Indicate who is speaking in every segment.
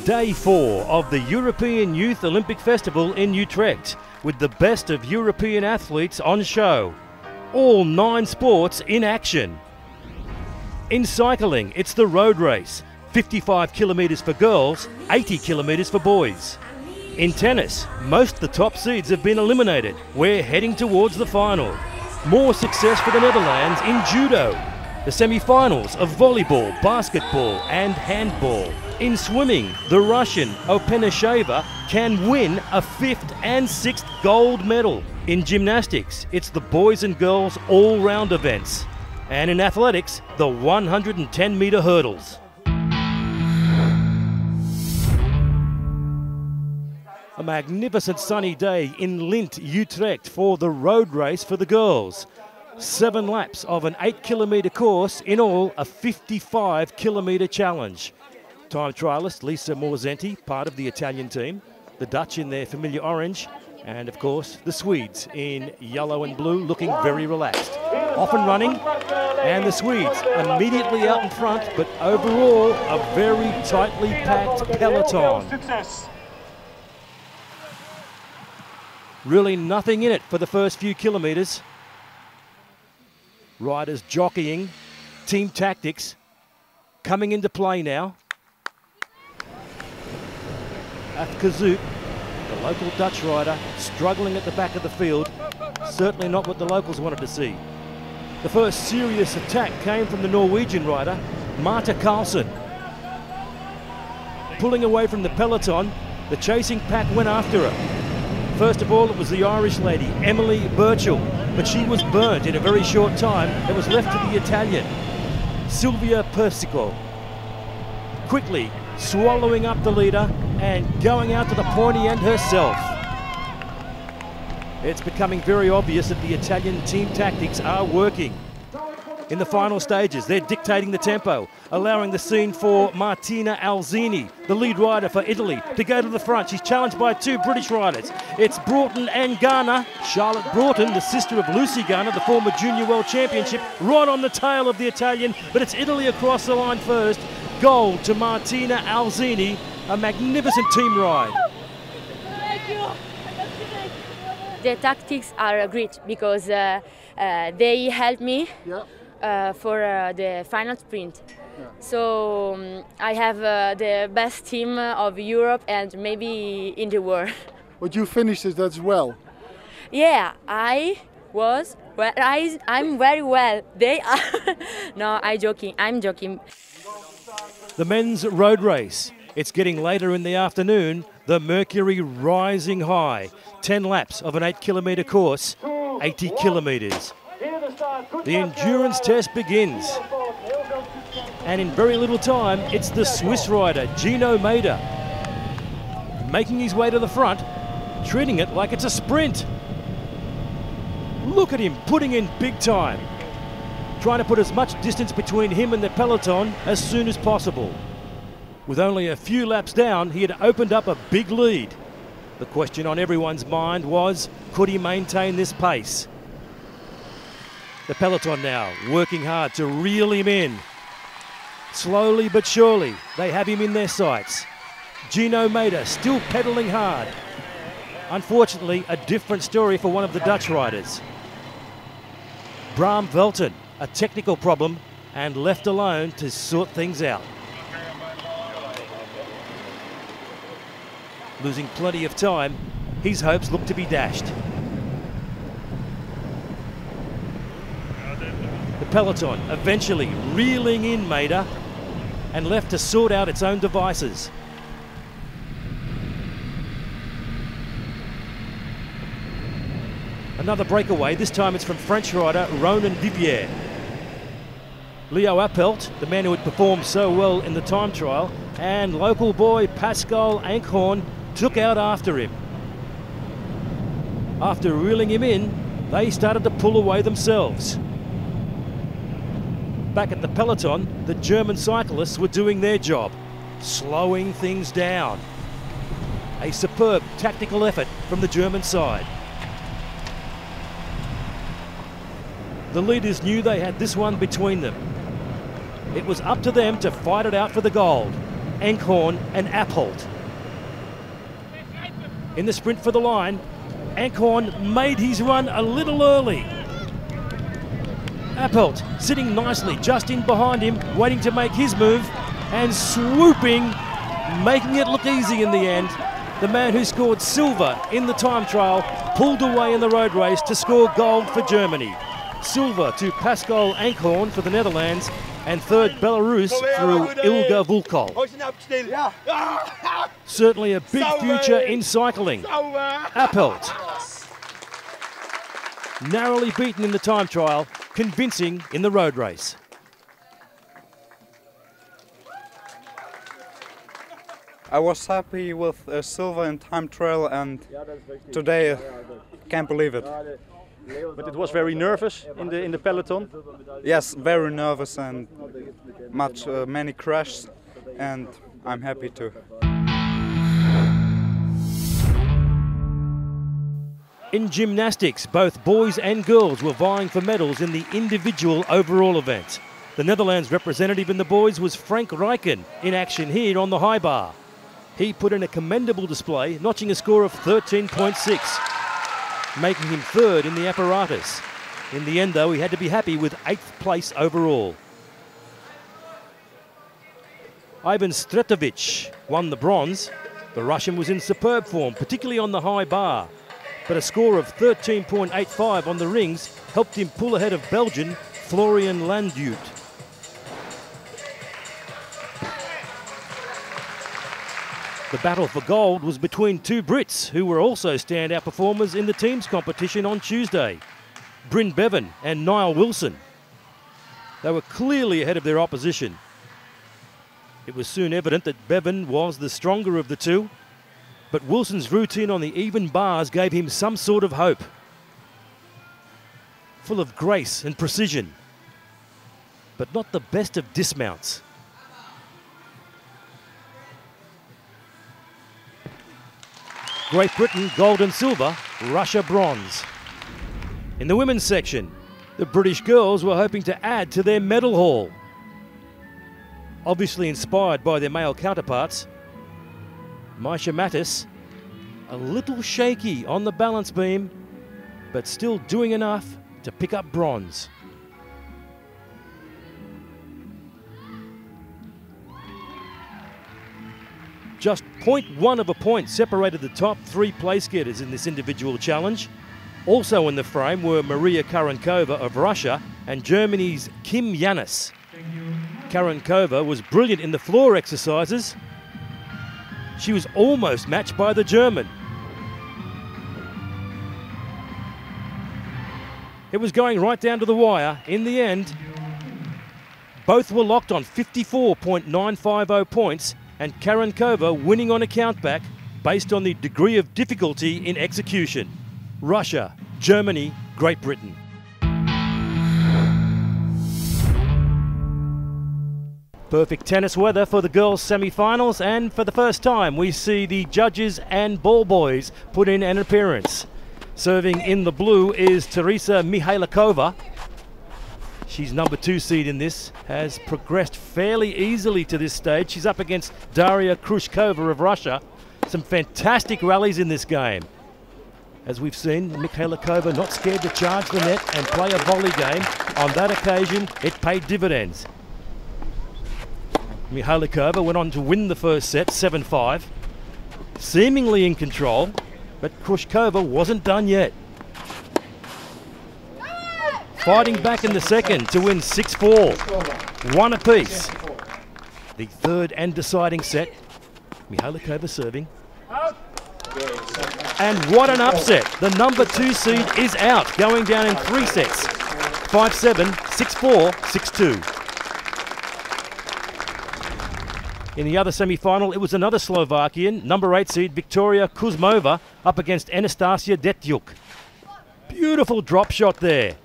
Speaker 1: Day 4 of the European Youth Olympic Festival in Utrecht, with the best of European athletes on show. All 9 sports in action. In cycling, it's the road race, 55 kilometres for girls, 80 kilometres for boys. In tennis, most of the top seeds have been eliminated. We're heading towards the final. More success for the Netherlands in judo. The semi-finals of volleyball, basketball and handball. In swimming, the Russian Openisheva can win a 5th and 6th gold medal. In gymnastics, it's the boys and girls all-round events. And in athletics, the 110-metre hurdles. A magnificent sunny day in Lint, Utrecht for the road race for the girls. 7 laps of an 8-kilometre course, in all a 55-kilometre challenge. Time triallist Lisa Morzenti, part of the Italian team. The Dutch in their familiar orange. And of course, the Swedes in yellow and blue, looking very relaxed. Off and running, and the Swedes immediately out in front, but overall, a very tightly packed peloton. Really nothing in it for the first few kilometres. Riders jockeying, team tactics coming into play now. Kocmut, the local Dutch rider, struggling at the back of the field. Certainly not what the locals wanted to see. The first serious attack came from the Norwegian rider, Marta Karlsson. Pulling away from the peloton, the chasing pack went after her. First of all, it was the Irish lady, Emily Birchall, but she was burnt in a very short time. It was left to the Italian, Silvia Persico. Quickly swallowing up the leader and going out to the pointy end herself. It's becoming very obvious that the Italian team tactics are working. In the final stages, they're dictating the tempo, allowing the scene for Martina Alzini, the lead rider for Italy, to go to the front. She's challenged by 2 British riders. It's Broughton and Garner. Charlotte Broughton, the sister of Lucy Garner, the former Junior World Championship, right on the tail of the Italian, but it's Italy across the line first. Gold to Martina Alzini, a magnificent team ride.
Speaker 2: The tactics are great because they help me for the final sprint.
Speaker 3: Yeah.
Speaker 2: So I have the best team of Europe and maybe in the world.
Speaker 3: But you finished it as well.
Speaker 2: Yeah, I'm very well. They are. No, I'm joking.
Speaker 1: The men's road race. It's getting later in the afternoon. The mercury rising high. 10 laps of an 8-kilometre course, 80 kilometres. The endurance test begins. And in very little time, it's the Swiss rider, Gino Mader, making his way to the front, treating it like it's a sprint. Look at him putting in big time, trying to put as much distance between him and the peloton as soon as possible. With only a few laps down, he had opened up a big lead. The question on everyone's mind was, could he maintain this pace? The peloton now working hard to reel him in. Slowly but surely, they have him in their sights. Gino Mader still pedaling hard. Unfortunately, a different story for one of the Dutch riders. Bram Velten, a technical problem, and left alone to sort things out. Losing plenty of time, his hopes look to be dashed. The peloton eventually reeling in Mader and left to sort out its own devices. Another breakaway, this time it's from French rider Ronan Vivier. Leo Appelt, the man who had performed so well in the time trial, and local boy Pascal Ankhorn took out after him. After reeling him in, they started to pull away themselves. Back at the peloton, the German cyclists were doing their job, slowing things down. A superb tactical effort from the German side. The leaders knew they had this one between them. It was up to them to fight it out for the gold. Ankhorn and Appelt. In the sprint for the line, Ankhorn made his run a little early. Appelt sitting nicely just in behind him, waiting to make his move, and swooping, making it look easy in the end. The man who scored silver in the time trial pulled away in the road race to score gold for Germany. Silver to Pascal Ankhorn for the Netherlands, and third Belarus through Ilga Vulkov. Certainly a big future in cycling. Appelt, narrowly beaten in the time trial, convincing in the road race.
Speaker 4: I was happy with silver in time trial, and today can't believe it.
Speaker 5: But it was very nervous in the peloton.
Speaker 4: Yes, very nervous and many crashes, and I'm happy too.
Speaker 1: In gymnastics, both boys and girls were vying for medals in the individual overall event. The Netherlands representative in the boys was Frank Rijken, in action here on the high bar. He put in a commendable display, notching a score of 13.6, making him third in the apparatus. In the end, though, he had to be happy with 8th place overall. Ivan Stretovic won the bronze. The Russian was in superb form, particularly on the high bar. But a score of 13.85 on the rings helped him pull ahead of Belgian Florian Landuut. The battle for gold was between two Brits who were also standout performers in the teams competition on Tuesday, Bryn Bevan and Niall Wilson. They were clearly ahead of their opposition. It was soon evident that Bevan was the stronger of the two, but Wilson's routine on the even bars gave him some sort of hope. Full of grace and precision, but not the best of dismounts. Great Britain gold and silver, Russia bronze. In the women's section, the British girls were hoping to add to their medal haul. Obviously inspired by their male counterparts, Maisha Mattis, a little shaky on the balance beam, but still doing enough to pick up bronze. Just 0.1 of a point separated the top 3 place getters in this individual challenge. Also in the frame were Maria Kirakozashvili of Russia and Germany's Kim Janus. Kirakozashvili was brilliant in the floor exercises. She was almost matched by the German. It was going right down to the wire. In the end, both were locked on 54.950 points, and Kirakozashvili winning on a countback based on the degree of difficulty in execution. Russia, Germany, Great Britain. Perfect tennis weather for the girls' semi-finals, and for the first time we see the judges and ball boys put in an appearance. Serving in the blue is Teresa Mihalikova. She's number 2 seed in this, has progressed fairly easily to this stage. She's up against Daria Kruzhova of Russia. Some fantastic rallies in this game. As we've seen, Mihalikova not scared to charge the net and play a volley game. On that occasion, it paid dividends. Mihalikova went on to win the first set, 7-5. Seemingly in control, but Kruzhova wasn't done yet. Fighting back in the second to win 6-4, 1 apiece. The third and deciding set, Mihalikova serving. And what an upset. The number 2 seed is out, going down in 3 sets. 5-7, 6-4, 6-2. In the other semi-final, it was another Slovakian, number 8 seed Victoria Kuzmova, up against Anastasia Detiuc. Beautiful drop shot there.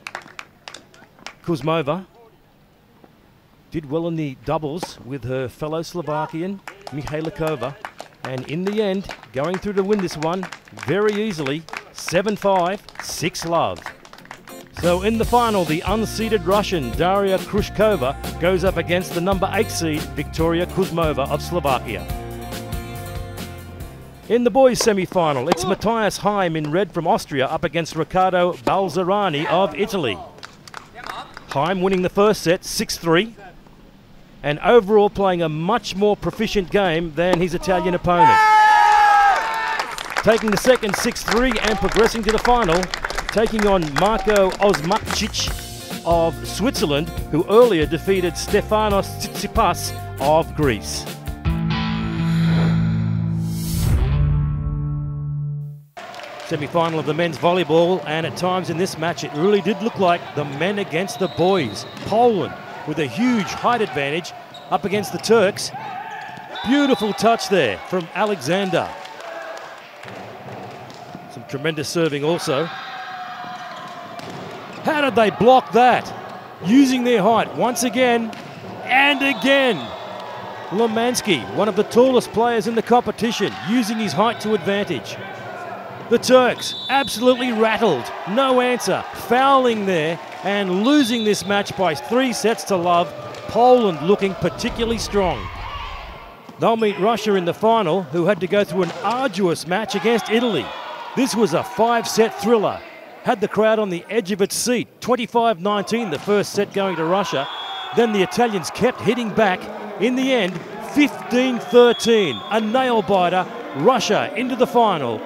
Speaker 1: Kuzmova did well in the doubles with her fellow Slovakian, Mihalikova. And in the end, going through to win this one very easily, 7-5, 6-love. So in the final, the unseeded Russian Daria Kruzhova goes up against the number 8 seed Victoria Kuzmova of Slovakia. In the boys' semi-final, it's Matthias Haim in red from Austria up against Riccardo Balzerani of Italy. Haim winning the first set 6-3 and overall playing a much more proficient game than his Italian opponent. Taking the second 6-3 and progressing to the final, taking on Marko Osmacic of Switzerland, who earlier defeated Stefanos Tsitsipas of Greece. Semi-final of the men's volleyball, and at times in this match it really did look like the men against the boys. Poland with a huge height advantage up against the Turks. Beautiful touch there from Alexander. Some tremendous serving also. How did they block that? Using their height once again and again. Lomansky, one of the tallest players in the competition, using his height to advantage. The Turks absolutely rattled, no answer, fouling there and losing this match by 3-0. Poland looking particularly strong. They'll meet Russia in the final, who had to go through an arduous match against Italy. This was a 5-set thriller. Had the crowd on the edge of its seat. 25-19 the first set going to Russia. Then the Italians kept hitting back. In the end, 15-13, a nail-biter. Russia into the final.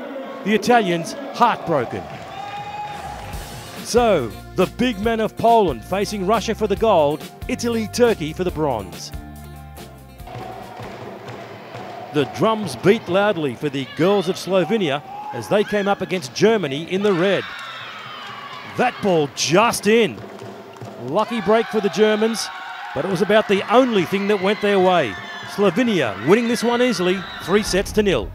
Speaker 1: The Italians heartbroken. So, the big men of Poland facing Russia for the gold, Italy, Turkey for the bronze. The drums beat loudly for the girls of Slovenia as they came up against Germany in the red. That ball just in. Lucky break for the Germans, but it was about the only thing that went their way. Slovenia winning this one easily, 3-0.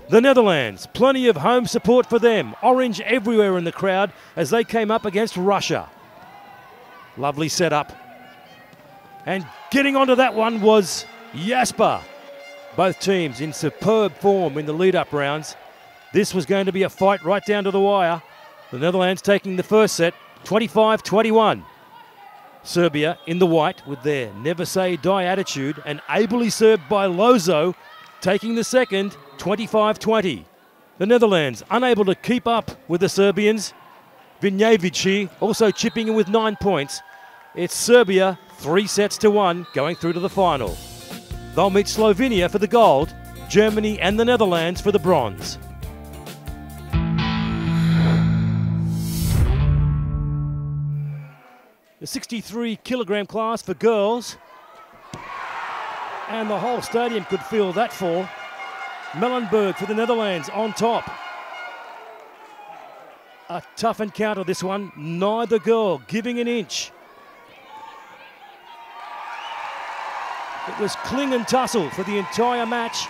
Speaker 1: The Netherlands, plenty of home support for them. Orange everywhere in the crowd as they came up against Russia. Lovely setup. And getting onto that one was Jasper. Both teams in superb form in the lead-up rounds. This was going to be a fight right down to the wire. The Netherlands taking the first set, 25-21. Serbia in the white with their never say die attitude and ably served by Lozo, taking the second, 25-20. The Netherlands unable to keep up with the Serbians. Vinjevici also chipping in with 9 points. It's Serbia 3-1 going through to the final. They'll meet Slovenia for the gold, Germany and the Netherlands for the bronze. The 63-kilogram class for girls. And the whole stadium could feel that fall. Mullenberg for the Netherlands on top. A tough encounter this one, neither girl giving an inch. It was cling and tussle for the entire match.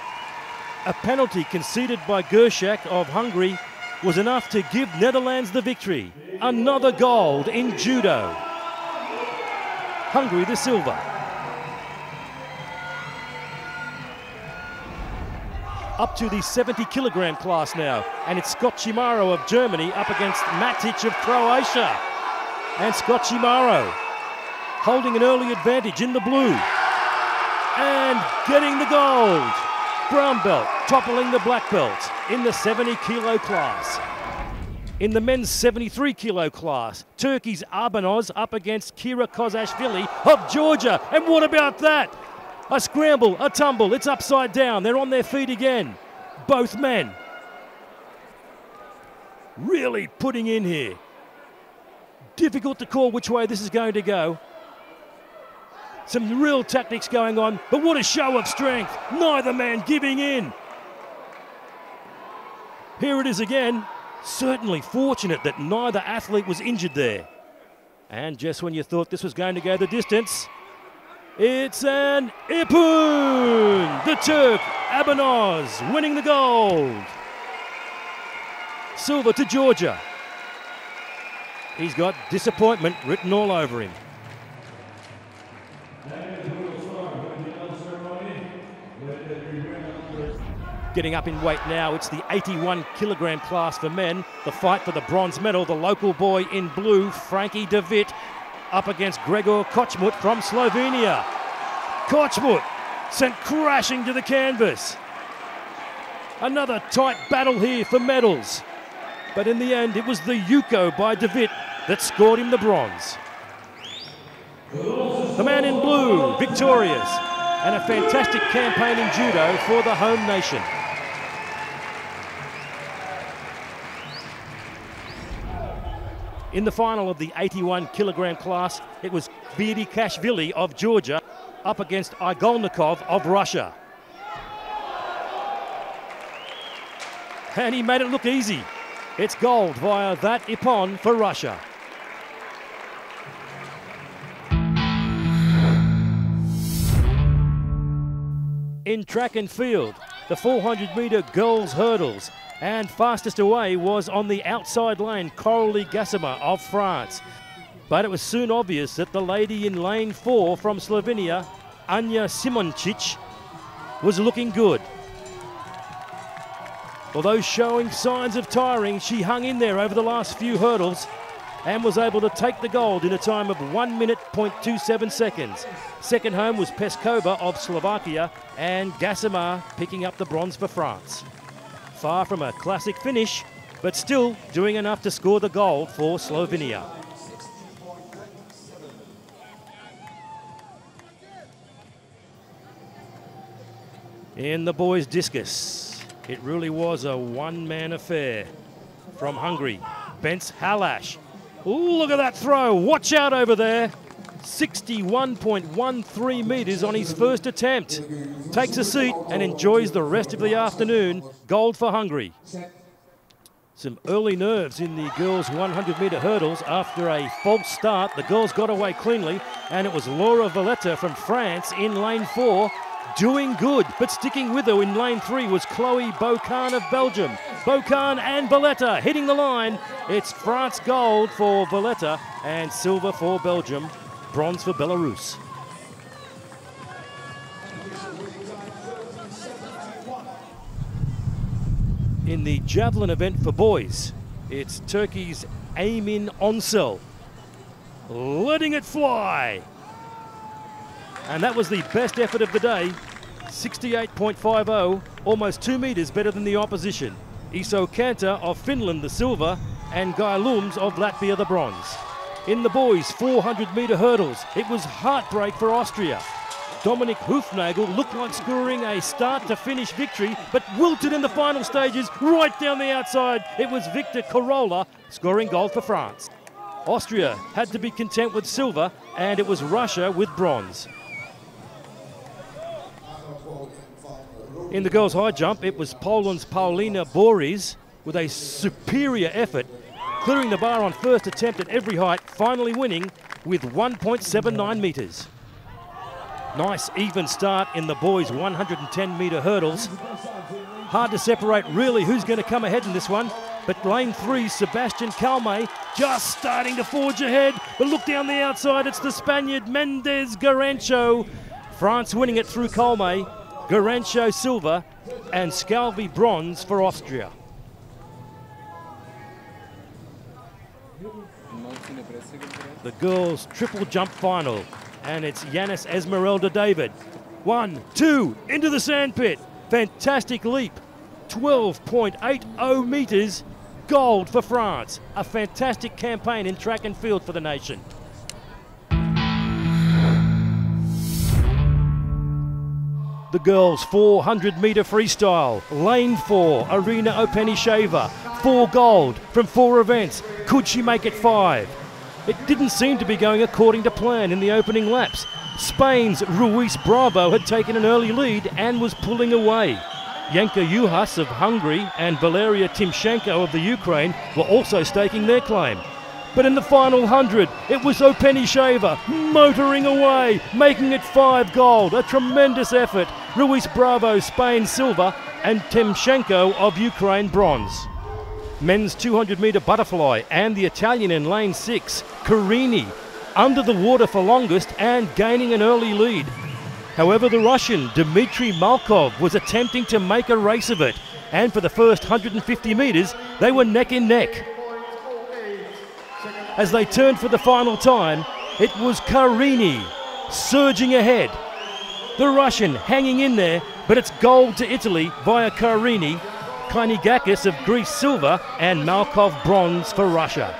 Speaker 1: A penalty conceded by Gercsak of Hungary was enough to give Netherlands the victory. Another gold in judo. Hungary the silver. Up to the 70-kilogram class now, and it's Scoccimarro of Germany up against Matic of Croatia. And Scoccimarro holding an early advantage in the blue. And getting the gold. Brown belt toppling the black belt in the 70-kilo class. In the men's 73-kilo class, Turkey's Abanoz up against Kirakozashvili of Georgia. And what about that? A scramble, a tumble, it's upside down. They're on their feet again. Both men. Really putting in here. Difficult to call which way this is going to go. Some real tactics going on, but what a show of strength. Neither man giving in. Here it is again. Certainly fortunate that neither athlete was injured there. And just when you thought this was going to go the distance, it's an Ipun! The Turk, Abanoz, winning the gold. Silver to Georgia. He's got disappointment written all over him. Getting up in weight now, it's the 81 kilogram class for men. The fight for the bronze medal, the local boy in blue, Frank de Wit, up against Gregor Kocmut from Slovenia. Kocmut sent crashing to the canvas. Another tight battle here for medals. But in the end, it was the Yuko by de Wit that scored him the bronze. The man in blue, victorious, and a fantastic campaign in judo for the home nation. In the final of the 81 kilogram class, it was Kvirikashvili of Georgia up against Igolnikov of Russia. And he made it look easy. It's gold via that ippon for Russia. In track and field, the 400-metre girls hurdles, and fastest away was on the outside lane, Coralie Gassama of France. But it was soon obvious that the lady in lane 4 from Slovenia, Anja Simoncic, was looking good. Although showing signs of tiring, she hung in there over the last few hurdles and was able to take the gold in a time of 1 minute, 0.27 seconds. Second home was Peskova of Slovakia and Gassama picking up the bronze for France. Far from a classic finish, but still doing enough to score the gold for Slovenia. In the boys' discus, it really was a one-man affair. From Hungary, Bence Halash. Ooh, look at that throw. Watch out over there. 61.13 metres on his first attempt. Takes a seat and enjoys the rest of the afternoon. Gold for Hungary. Some early nerves in the girls' 100-metre hurdles. After a false start, the girls got away cleanly, and it was Laura Valletta from France in lane 4 doing good, but sticking with her in lane 3 was Chloe Bocan of Belgium. Bocan and Valletta hitting the line. It's France gold for Valletta and silver for Belgium, bronze for Belarus. In the javelin event for boys, it's Turkey's Emin Onsel letting it fly. And that was the best effort of the day, 68.50, almost 2 metres better than the opposition. Iso Kanta of Finland the silver and Guy Lums of Latvia the bronze. In the boys' 400-metre hurdles, it was heartbreak for Austria. Dominik Hufnagel looked like scoring a start-to-finish victory, but wilted in the final stages right down the outside. It was Victor Corolla scoring gold for France. Austria had to be content with silver, and it was Russia with bronze. In the girls' high jump, it was Poland's Paulina Boris with a superior effort, clearing the bar on first attempt at every height, finally winning with 1.79 metres. Nice even start in the boys' 110-metre hurdles. Hard to separate really who's going to come ahead in this one, but lane 3, Sebastian Calme just starting to forge ahead, but look down the outside, it's the Spaniard Mendez Garancho. France winning it through Calme, Garancho silver, and Scalvi bronze for Austria. The girls' triple jump final, and it's Yanis Esmeralda David. 1, 2, into the sandpit. Fantastic leap, 12.80 metres, gold for France. A fantastic campaign in track and field for the nation. The girls' 400-metre freestyle, lane 4, Arina Openisheva, 4 gold from 4 events. Could she make it 5? It didn't seem to be going according to plan in the opening laps. Spain's Ruiz Bravo had taken an early lead and was pulling away. Yanka Juhas of Hungary and Valeria Timchenko of the Ukraine were also staking their claim. But in the final 100, it was Openisheva motoring away, making it 5 gold. A tremendous effort. Ruiz Bravo, Spain silver, and Timchenko of Ukraine bronze. Men's 200-metre butterfly and the Italian in lane 6, Carini, under the water for longest and gaining an early lead. However, the Russian Dmitry Malkov was attempting to make a race of it, and for the first 150 metres, they were neck and neck. As they turned for the final time, it was Karini surging ahead. The Russian hanging in there, but it's gold to Italy via Karini, Kainigakis of Greece silver, and Malkov bronze for Russia.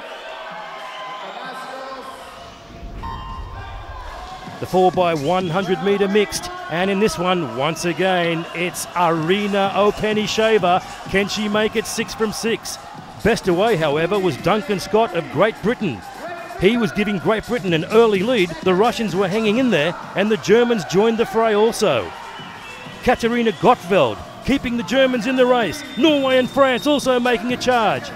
Speaker 1: The 4x100 metre mixed, and in this one, once again, it's Arina Openisheva. Can she make it 6 from 6? Best away, however, was Duncan Scott of Great Britain. He was giving Great Britain an early lead. The Russians were hanging in there, and the Germans joined the fray also. Katarina Gottfeld keeping the Germans in the race. Norway and France also making a charge.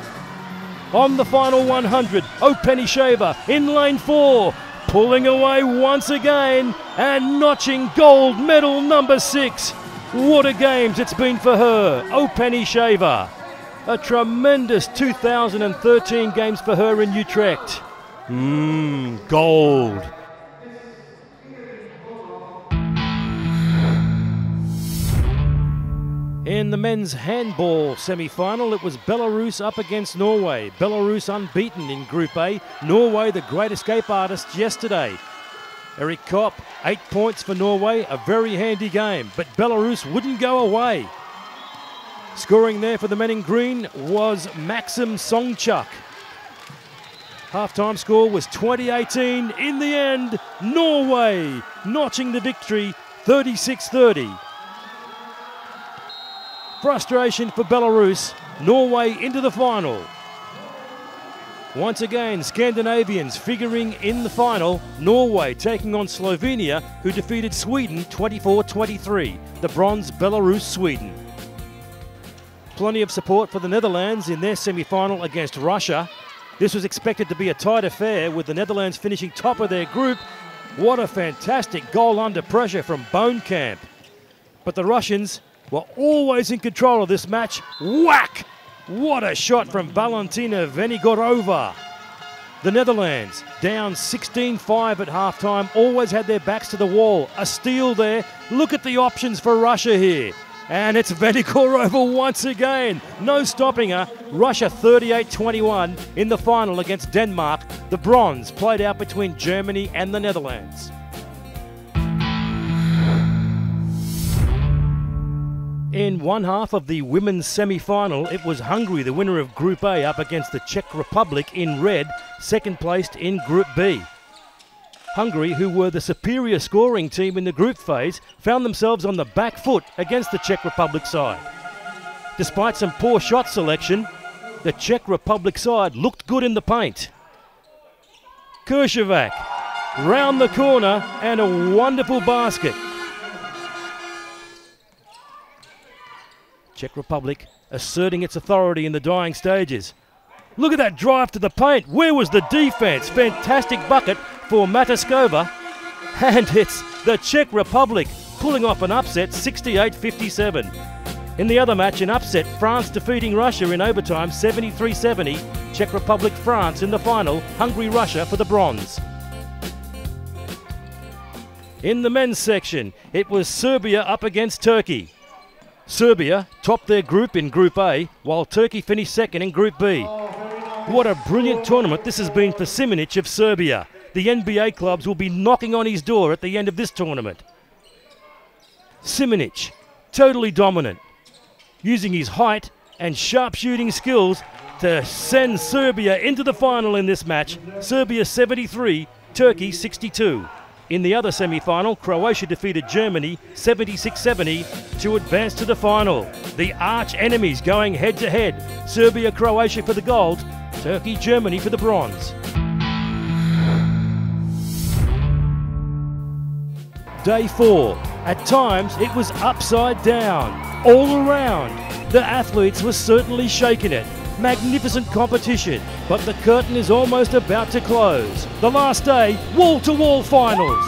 Speaker 1: On the final 100, Openisheva in lane 4, pulling away once again and notching gold medal number 6. What a games it's been for her, Openisheva. A tremendous 2013 games for her in Utrecht. Gold. In the men's handball semi-final, it was Belarus up against Norway. Belarus unbeaten in Group A. Norway, the great escape artists yesterday. Erik Kopp, 8 points for Norway, a very handy game, but Belarus wouldn't go away. Scoring there for the men in green was Maxim Songchuk. Half-time score was 20-18. In the end, Norway notching the victory, 36-30. Frustration for Belarus, Norway into the final. Once again, Scandinavians figuring in the final, Norway taking on Slovenia, who defeated Sweden 24-23, the bronze Belarus-Sweden. Plenty of support for the Netherlands in their semi-final against Russia. This was expected to be a tight affair, with the Netherlands finishing top of their group. What a fantastic goal under pressure from Bonekamp. But the Russians were always in control of this match. Whack! What a shot from Valentina Venigorova. The Netherlands, down 16-5 at halftime, always had their backs to the wall. A steal there. Look at the options for Russia here. And it's Venigorova once again. No stopping her. Russia 38-21 in the final against Denmark. The bronze played out between Germany and the Netherlands. In one half of the women's semi-final, it was Hungary, the winner of Group A, up against the Czech Republic in red, second placed in Group B. Hungary, who were the superior scoring team in the group phase, found themselves on the back foot against the Czech Republic side. Despite some poor shot selection, the Czech Republic side looked good in the paint. Kruzhova round the corner and a wonderful basket. Czech Republic asserting its authority in the dying stages. Look at that drive to the paint. Where was the defense? Fantastic bucket for Matiskova. And it's the Czech Republic pulling off an upset, 68-57. In the other match, an upset, France defeating Russia in overtime, 73-70. Czech Republic, France in the final, Hungary, Russia for the bronze. In the men's section, it was Serbia up against Turkey. Serbia topped their group in Group A, while Turkey finished second in Group B. What a brilliant tournament this has been for Simanic of Serbia. The NBA clubs will be knocking on his door at the end of this tournament. Simanic, totally dominant, using his height and sharpshooting skills to send Serbia into the final in this match. Serbia 73, Turkey 62. In the other semi-final, Croatia defeated Germany 76-70 to advance to the final. The arch enemies going head-to-head. Serbia, Croatia for the gold, Turkey, Germany for the bronze. Day 4. At times, it was upside down. All around, the athletes were certainly shaking it. Magnificent competition, but the curtain is almost about to close. The last day, wall-to-wall finals.